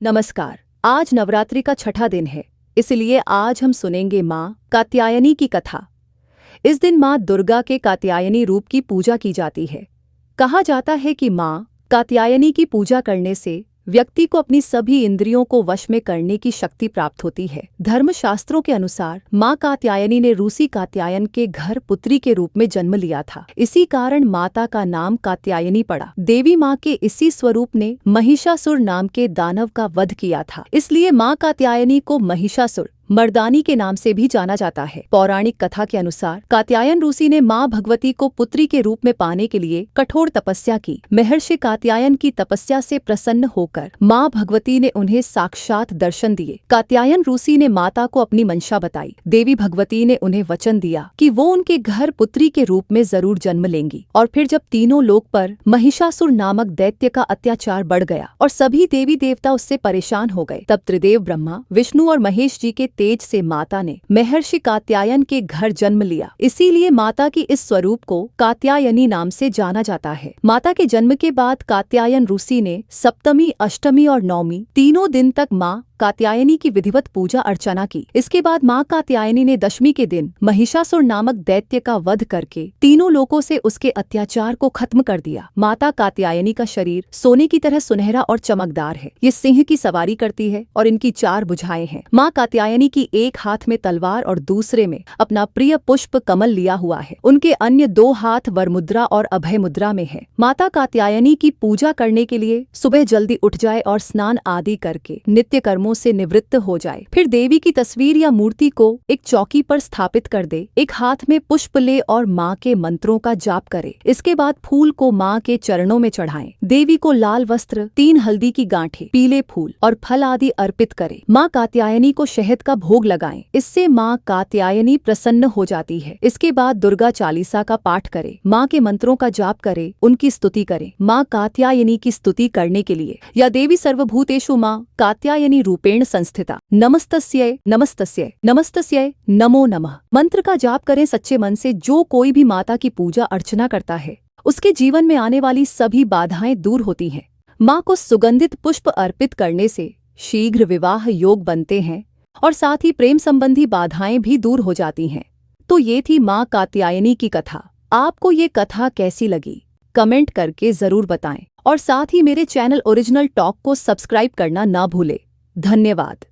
नमस्कार। आज नवरात्रि का छठा दिन है, इसलिए आज हम सुनेंगे माँ कात्यायनी की कथा। इस दिन माँ दुर्गा के कात्यायनी रूप की पूजा की जाती है। कहा जाता है कि माँ कात्यायनी की पूजा करने से व्यक्ति को अपनी सभी इंद्रियों को वश में करने की शक्ति प्राप्त होती है। धर्मशास्त्रों के अनुसार माँ कात्यायनी ने रूसी कात्यायन के घर पुत्री के रूप में जन्म लिया था। इसी कारण माता का नाम कात्यायनी पड़ा। देवी माँ के इसी स्वरूप ने महिषासुर नाम के दानव का वध किया था, इसलिए माँ कात्यायनी को महिषासुर मर्दानी के नाम से भी जाना जाता है। पौराणिक कथा के अनुसार कात्यायन ऋषि ने माँ भगवती को पुत्री के रूप में पाने के लिए कठोर तपस्या की। महर्षि कात्यायन की तपस्या से प्रसन्न होकर माँ भगवती ने उन्हें साक्षात दर्शन दिए। कात्यायन ऋषि ने माता को अपनी मंशा बताई। देवी भगवती ने उन्हें वचन दिया कि वो उनके घर पुत्री के रूप में जरूर जन्म लेंगी। और फिर जब तीनों लोक पर महिषासुर नामक दैत्य का अत्याचार बढ़ गया और सभी देवी देवता उससे परेशान हो गए, तब त्रिदेव ब्रह्मा, विष्णु और महेश जी के तेज से माता ने महर्षि कात्यायन के घर जन्म लिया। इसीलिए माता की इस स्वरूप को कात्यायनी नाम से जाना जाता है। माता के जन्म के बाद कात्यायन ऋषि ने सप्तमी, अष्टमी और नवमी तीनों दिन तक माँ कात्यायनी की विधिवत पूजा अर्चना की। इसके बाद माँ कात्यायनी ने दशमी के दिन महिषासुर नामक दैत्य का वध करके तीनों लोकों से उसके अत्याचार को खत्म कर दिया। माता कात्यायनी का शरीर सोने की तरह सुनहरा और चमकदार है। ये सिंह की सवारी करती है और इनकी 4 भुजाएं हैं। माँ कात्यायनी की एक हाथ में तलवार और दूसरे में अपना प्रिय पुष्प कमल लिया हुआ है। उनके अन्य 2 हाथ वरमुद्रा और अभय मुद्रा में है। माता कात्यायनी की पूजा करने के लिए सुबह जल्दी उठ जाए और स्नान आदि करके नित्य कर्मों से निवृत्त हो जाए। फिर देवी की तस्वीर या मूर्ति को एक चौकी पर स्थापित कर दे, एक हाथ में पुष्प ले और माँ के मंत्रों का जाप करे। इसके बाद फूल को माँ के चरणों में चढ़ाएं। देवी को लाल वस्त्र, 3 हल्दी की गांठें, पीले फूल और फल आदि अर्पित करे। माँ कात्यायनी को शहद का भोग लगाएं। इससे माँ कात्यायनी प्रसन्न हो जाती है। इसके बाद दुर्गा चालीसा का पाठ करे, माँ के मंत्रों का जाप करे, उनकी स्तुति करे। माँ कात्यायनी की स्तुति करने के लिए या देवी सर्वभूतेषु माँ कात्यायनी रूपेण संस्थिता नमस्तस्यै नमस्तस्यै नमस्तस्यै नमो नमः मंत्र का जाप करें। सच्चे मन से जो कोई भी माता की पूजा अर्चना करता है, उसके जीवन में आने वाली सभी बाधाएं दूर होती हैं। माँ को सुगंधित पुष्प अर्पित करने से शीघ्र विवाह योग बनते हैं और साथ ही प्रेम संबंधी बाधाएं भी दूर हो जाती हैं। तो ये थी माँ कात्यायनी की कथा। आपको ये कथा कैसी लगी, कमेंट करके जरूर बताएं और साथ ही मेरे चैनल ओरिजिनल टॉक को सब्सक्राइब करना ना भूलें। धन्यवाद।